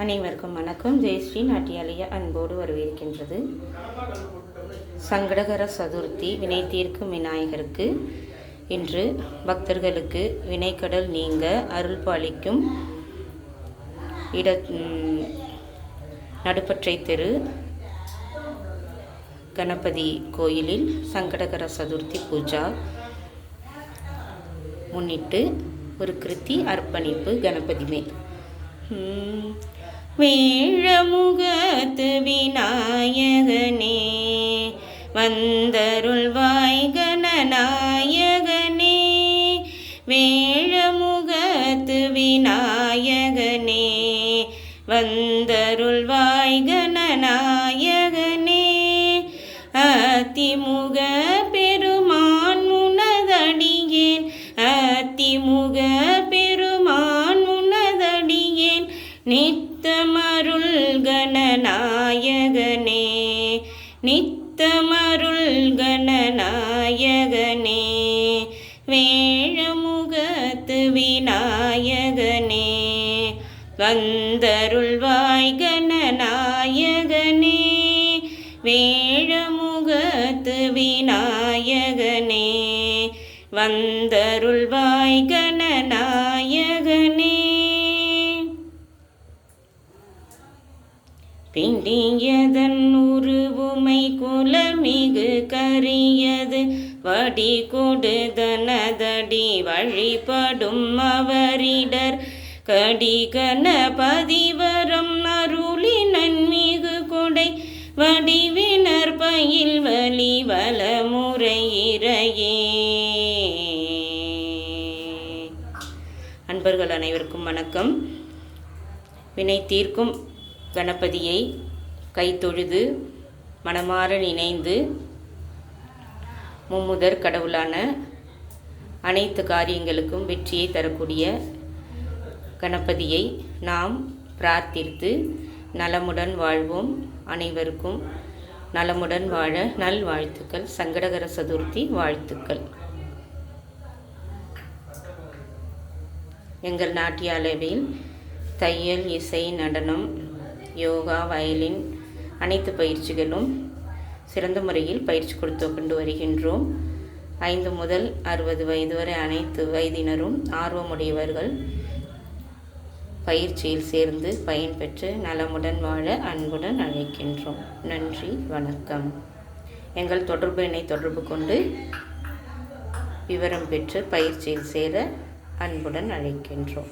அனைவருக்கும் வணக்கம். ஜெயஸ்ரீ நாட்டியாலய அன்போடு வரவேற்கின்றது. சங்கடகர சதுர்த்தி வினை தீர்க்கும் விநாயகருக்கு இன்று பக்தர்களுக்கு வினைக்கடல் நீங்க அருள் பாலிக்கும் நடுப்பற்றை தெரு கணபதி கோயிலில் சங்கடகர சதுர்த்தி பூஜா முன்னிட்டு ஒரு கிருத்தி அர்ப்பணிப்பு கணபதி மேல். வேழமுகத்து விநாயகனே வந்தருள்வாய் கணநாயகனே, வேழமுகத்து விநாயகனே வந்தருள்வாய் கணநாயகனே, அத்திமுக பெருமான் உனதடியேன், அத்திமுக பெருமான் உனதடியேன், நித்தமருள் கணநாயகனே, நித்தமருள் கணநாயகனே, வேழமுகத்து விநாயகனே வந்தருள்வாய் கணநாயகனே, வேழமுகத்து விநாயகனே வந்தருள்வாய் கணநாயகனே. பிண்டியதன் உருவுமை குலமிகு கரியது, வடி கொடுதனதடி வழிபடும் அவரிடர், கடி கணபதிவரம் அருளி நன்மிகு கொடை, வடிவினர் பயில் வலி வலமுறை இறையே. அன்பர்கள் அனைவருக்கும் வணக்கம். வினை தீர்க்கும் கணபதியை கைத்தொழுது மனமாற நினைந்து மும்முதற் கடவுளான அனைத்து காரியங்களுக்கும் வெற்றியை தரக்கூடிய கணபதியை நாம் பிரார்த்தித்து நலமுடன் வாழ்வோம். அனைவருக்கும் நலமுடன் வாழ நல்வாழ்த்துக்கள். சங்கடகர சதுர்த்தி வாழ்த்துக்கள். எங்கள் நாட்டியாலவில் தையல், இசை, நடனம், யோகா, வயலின் அனைத்து பயிற்சிகளும் சிறந்த முறையில் பயிற்சி கொடுத்து கொண்டு வருகின்றோம். 5 முதல் 60 வயது வரை அனைத்து வயதினரும் ஆர்வமுடையவர்கள் பயிற்சியில் சேர்ந்து பயன்பெற்று நலமுடன் வாழ அன்புடன் அழைக்கின்றோம். நன்றி, வணக்கம். எங்கள் தொடர்பு எண்ணை தொடர்பு கொண்டு விவரம் பெற்று பயிற்சியில் சேர அன்புடன் அழைக்கின்றோம்.